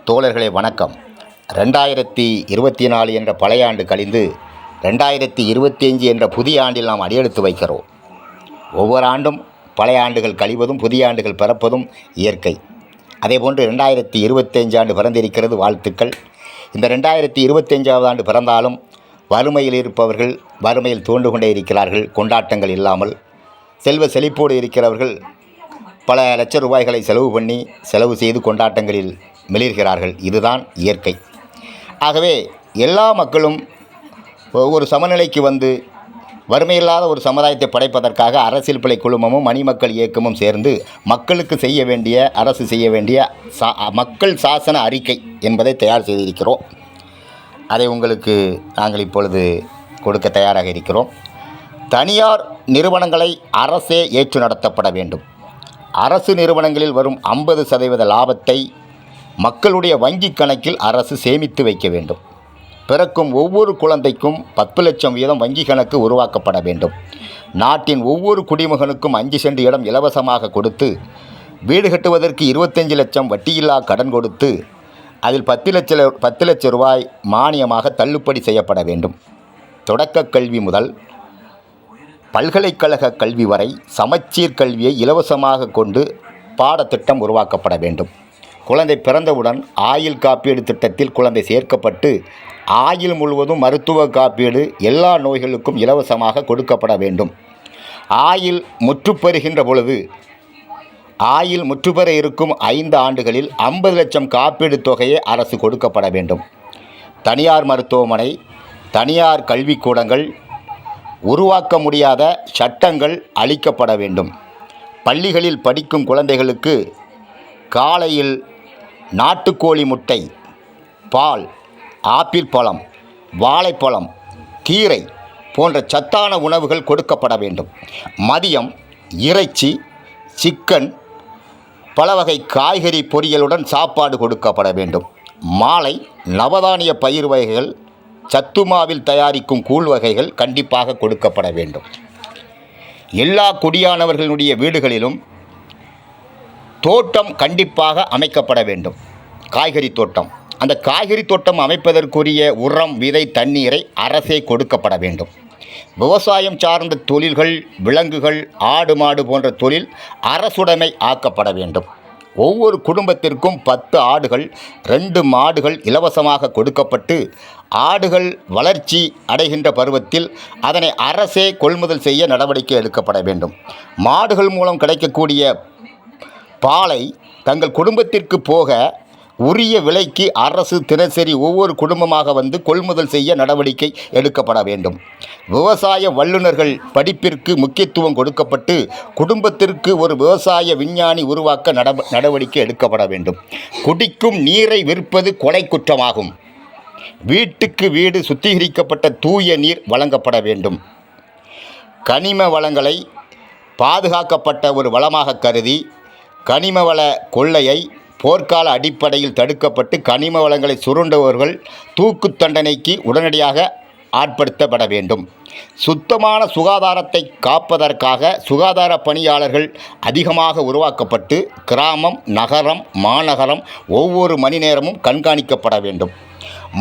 தோழர்களே வணக்கம். 2024 என்ற பழைய ஆண்டு கழிந்து 2025 என்ற புதிய ஆண்டில் நாம் அடியெடுத்து வைக்கிறோம். ஒவ்வொரு ஆண்டும் பழைய ஆண்டுகள் கழிவதும் புதிய ஆண்டுகள் பிறப்பதும் இயற்கை. அதேபோன்று 2025 ஆண்டு பிறந்திருக்கிறது, வாழ்த்துக்கள். இந்த 2025ஆவது ஆண்டு பிறந்தாலும் வறுமையில் இருப்பவர்கள் வறுமையில் தோண்டு கொண்டே இருக்கிறார்கள். கொண்டாட்டங்கள் இல்லாமல் செல்வ செழிப்போடு இருக்கிறவர்கள் பல லட்ச ரூபாய்களை செலவு செய்து கொண்டாட்டங்களில் மிளிர்கிறார்கள். இதுதான் இயற்கை. ஆகவே எல்லா மக்களும் ஒரு சமநிலைக்கு வந்து வறுமையில்லாத ஒரு சமுதாயத்தை படைப்பதற்காக அரசியல் பிழை குழுமமும் மணிமக்கள் இயக்கமும் சேர்ந்து மக்களுக்கு செய்ய வேண்டிய அரசு செய்ய வேண்டிய மக்கள் சாசன அறிக்கை என்பதை தயார் செய்திருக்கிறோம். அதை உங்களுக்கு நாங்கள் இப்பொழுது கொடுக்க தயாராக இருக்கிறோம். தனியார் நிறுவனங்களை அரசே ஏற்று நடத்தப்பட வேண்டும். அரசு நிறுவனங்களில் வரும் 50% லாபத்தை மக்களுடைய வங்கி கணக்கில் அரசு சேமித்து வைக்க வேண்டும். பிறக்கும் ஒவ்வொரு குழந்தைக்கும் 10 லட்சம் வீதம் வங்கி கணக்கு உருவாக்கப்பட வேண்டும். நாட்டின் ஒவ்வொரு குடிமகனுக்கும் 5 சென்ட் இடம் இலவசமாக கொடுத்து, வீடு கட்டுவதற்கு 25 லட்சம் வட்டியில்லா கடன் கொடுத்து, அதில் 10 லட்சம் ரூபாய் மானியமாக தள்ளுபடி செய்யப்பட வேண்டும். தொடக்க கல்வி முதல் பல்கலைக்கழக கல்வி வரை சமச்சீர் கல்வியை இலவசமாக கொண்டு பாடத்திட்டம் உருவாக்கப்பட வேண்டும். குழந்தை பிறந்தவுடன் ஆயுள் காப்பீடு திட்டத்தில் குழந்தை சேர்க்கப்பட்டு ஆயுள் முழுவதும் மருத்துவ காப்பீடு எல்லா நோய்களுக்கும் இலவசமாக கொடுக்கப்பட வேண்டும். ஆயுள் முற்றுப்பெற இருக்கும் 5 ஆண்டுகளில் 50 லட்சம் காப்பீடு தொகையை அரசு கொடுக்கப்பட வேண்டும். தனியார் மருத்துவமனை, தனியார் கல்விக்கூடங்கள் உருவாக்க முடியாத சட்டங்கள் அளிக்கப்பட வேண்டும். பள்ளிகளில் படிக்கும் குழந்தைகளுக்கு காலையில் நாட்டுக்கோழி முட்டை, பால், ஆப்பிள் பழம், வாழைப்பழம், கீரை போன்ற சத்தான உணவுகள் கொடுக்கப்பட வேண்டும். மதியம் இறைச்சி, சிக்கன், பல வகை காய்கறி பொரியலுடன் சாப்பாடு கொடுக்கப்பட வேண்டும். மாலை நவதானிய பயிர் வகைகள், சத்துமாவில் தயாரிக்கும் கூழ் வகைகள் கண்டிப்பாக கொடுக்கப்பட வேண்டும். எல்லா குடியானவர்களுடைய வீடுகளிலும் தோட்டம் கண்டிப்பாக அமைக்கப்பட வேண்டும். காய்கறி தோட்டம். அந்த காய்கறி தோட்டம் அமைப்பதற்குரிய உரம், விதை, தண்ணீரை அரசே கொடுக்கப்பட வேண்டும். விவசாயம் சார்ந்த தொழில்கள், விலங்குகள், ஆடு மாடு போன்ற தொழில் அரசுடைமை ஆக்கப்பட வேண்டும். ஒவ்வொரு குடும்பத்திற்கும் 10 ஆடுகள், 2 மாடுகள் இலவசமாக கொடுக்கப்பட்டு, ஆடுகள் வளர்ச்சி அடைகின்ற பருவத்தில் அதனை அரசே கொள்முதல் செய்ய நடவடிக்கை எடுக்கப்பட வேண்டும். மாடுகள் மூலம் கிடைக்கக்கூடிய பாலை தங்கள் குடும்பத்திற்கு போக உரிய விலைக்கு அரசு தினசரி ஒவ்வொரு குடும்பமாக வந்து கொள்முதல் செய்ய நடவடிக்கை எடுக்கப்பட வேண்டும். விவசாய வல்லுநர்கள் படிப்பிற்கு முக்கியத்துவம் கொடுக்கப்பட்டு குடும்பத்திற்கு ஒரு விவசாய விஞ்ஞானி உருவாக்க நடவடிக்கை எடுக்கப்பட வேண்டும். குடிக்கும் நீரை விற்பது கொலை குற்றமாகும். வீட்டுக்கு வீடு சுத்திகரிக்கப்பட்ட தூய நீர் வழங்கப்பட வேண்டும். கனிம வளங்களை பாதுகாக்கப்பட்ட ஒரு வளமாக கருதி கனிம வள கொள்ளையை போர்க்கால அடிப்படையில் தடுக்கப்பட்டு கனிம வளங்களை சுரண்டுபவர்கள் தூக்கு தண்டனைக்கு உடனடியாக ஆட்படுத்தப்பட வேண்டும். சுத்தமான சுகாதாரத்தை காப்பதற்காக சுகாதார பணியாளர்கள் அதிகமாக உருவாக்கப்பட்டு கிராமம், நகரம், மாநகரம் ஒவ்வொரு மணி நேரமும் கண்காணிக்கப்பட வேண்டும்.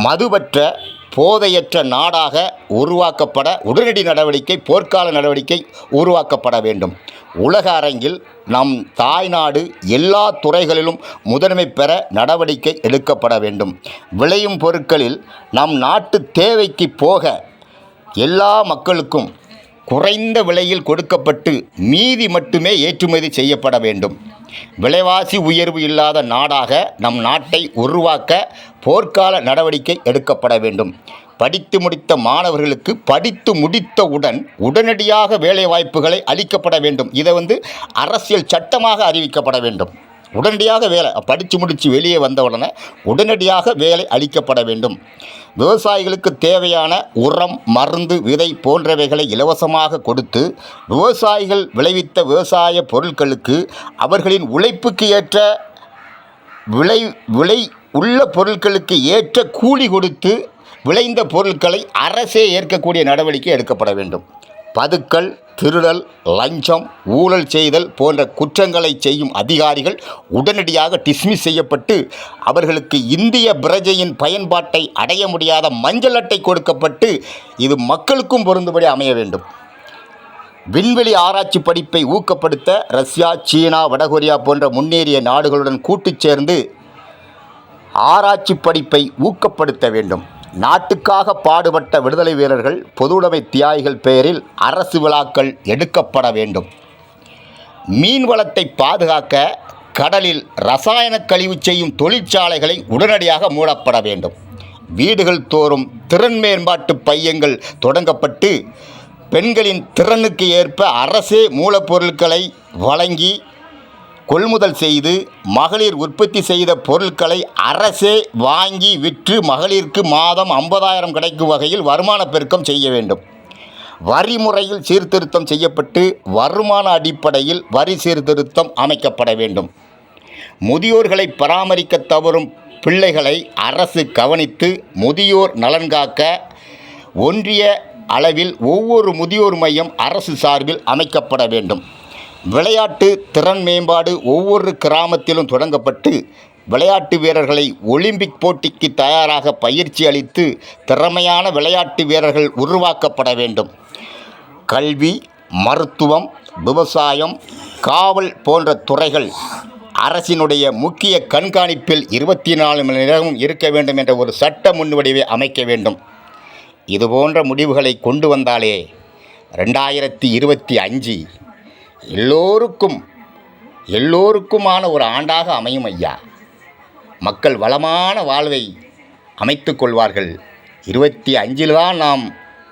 மதுபற்ற போதையற்ற நாடாக உருவாக்கப்பட உடனடி நடவடிக்கை, போர்க்கால நடவடிக்கை உருவாக்கப்பட வேண்டும். உலக அரங்கில் நம் தாய்நாடு எல்லா துறைகளிலும் முதன்மை பெற நடவடிக்கை எடுக்கப்பட வேண்டும். விளையும் பொருட்களில் நம் நாட்டு தேவைக்கு போக எல்லா மக்களுக்கும் குறைந்த விலையில் கொடுக்கப்பட்டு மீதி மட்டுமே ஏற்றுமதி செய்யப்பட வேண்டும். விலைவாசி உயர்வு இல்லாத நாடாக நம் நாட்டை உருவாக்க போர்க்கால நடவடிக்கை எடுக்கப்பட வேண்டும். படித்து முடித்த மாணவர்களுக்கு படித்து முடித்தவுடன் உடனடியாக வேலைவாய்ப்புகளை அளிக்கப்பட வேண்டும். இதை அரசியல் சட்டமாக அறிவிக்கப்பட வேண்டும். உடனடியாக வேலை, படித்து முடித்து வெளியே வந்த உடனே உடனடியாக வேலை அளிக்கப்பட வேண்டும். விவசாயிகளுக்கு தேவையான உரம், மருந்து, விதை போன்றவைகளை இலவசமாக கொடுத்து விவசாயிகள் விளைவித்த விவசாய பொருட்களுக்கு அவர்களின் உழைப்புக்கு ஏற்ற விலை உள்ள பொருட்களுக்கு ஏற்ற கூலி கொடுத்து விளைந்த பொருட்களை அரசே ஏற்கக்கூடிய நடவடிக்கை எடுக்கப்பட வேண்டும். பதுக்கல், திருடல், லஞ்சம், ஊழல் செய்தல் போன்ற குற்றங்களை செய்யும் அதிகாரிகள் உடனடியாக டிஸ்மிஸ் செய்யப்பட்டு அவர்களுக்கு இந்திய பிரஜையின் பயன்பாட்டை அடைய முடியாத மஞ்சள் அட்டை கொடுக்கப்பட்டு இது மக்களுக்கும் பொருந்தும்படி அமைய வேண்டும். விண்வெளி ஆராய்ச்சி படிப்பை ஊக்கப்படுத்த ரஷ்யா, சீனா, வடகொரியா போன்ற முன்னேறிய நாடுகளுடன் கூட்டு சேர்ந்து ஆராய்ச்சி படிப்பை ஊக்கப்படுத்த வேண்டும். நாட்டுக்காக பாடுபட்ட விடுதலை வீரர்கள், பொதுவுடைமை தியாகிகள் பெயரில் அரசு விழாக்கள் எடுக்கப்பட வேண்டும். மீன் வளத்தை பாதுகாக்க கடலில் ரசாயன கழிவு செய்யும் தொழிற்சாலைகளை உடனடியாக மூடப்பட வேண்டும். வீடுகள் தோறும் திறன் மேம்பாட்டு மையங்கள் தொடங்கப்பட்டு பெண்களின் திறனுக்கு ஏற்ப அரசே மூலப்பொருட்களை வழங்கி கொள்முதல் செய்து மகளிர் உற்பத்தி செய்த பொருட்களை அரசே வாங்கி விற்று மகளிருக்கு மாதம் 50,000 கிடைக்கும் வகையில் வருமான பெருக்கம் செய்ய வேண்டும். வரி முறையில் சீர்திருத்தம் செய்யப்பட்டு வருமான அடிப்படையில் வரி சீர்திருத்தம் அமைக்கப்பட வேண்டும். முதியோர்களை பராமரிக்க தவறும் பிள்ளைகளை அரசு கவனித்து முதியோர் நலன் காக்க ஒன்றிய அளவில் ஒவ்வொரு முதியோர் மையம் அரசு சார்பில் அமைக்கப்பட வேண்டும். விளையாட்டு திறன் மேம்பாடு ஒவ்வொரு கிராமத்திலும் தொடங்கப்பட்டு விளையாட்டு வீரர்களை ஒலிம்பிக் போட்டிக்கு தயாராக பயிற்சி அளித்து திறமையான விளையாட்டு வீரர்கள் உருவாக்கப்பட வேண்டும். கல்வி, மருத்துவம், விவசாயம், காவல் போன்ற துறைகள் அரசினுடைய முக்கிய கண்காணிப்பில் 24 மணி நேரமும் இருக்க வேண்டும் என்ற ஒரு சட்ட முன்வடிவை அமைக்க வேண்டும். இதுபோன்ற முடிவுகளை கொண்டு வந்தாலே 2025 எல்லோருக்குமான ஒரு ஆண்டாக அமையும் ஐயா. மக்கள் வளமான வாழ்வை அமைத்து கொள்வார்கள். 25 தான் நாம்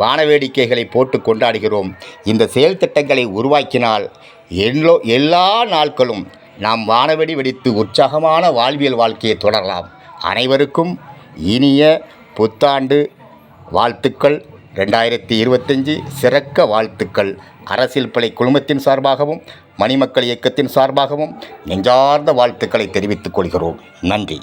வானவேடிக்கைகளை போட்டு கொண்டாடுகிறோம். இந்த செயல் திட்டங்களை உருவாக்கினால் எல்லா நாட்களும் நாம் வானவெடி வெடித்து உற்சாகமான வாழ்வியல் வாழ்க்கையை தொடரலாம். அனைவருக்கும் இனிய புத்தாண்டு வாழ்த்துக்கள். 2025 சிறக்க வாழ்த்துக்கள். அரசியல் படை குழுமத்தின் சார்பாகவும் மணிமக்கள் இயக்கத்தின் சார்பாகவும் நெஞ்சார்ந்த வாழ்த்துக்களை தெரிவித்துக் கொள்கிறோம். நன்றி.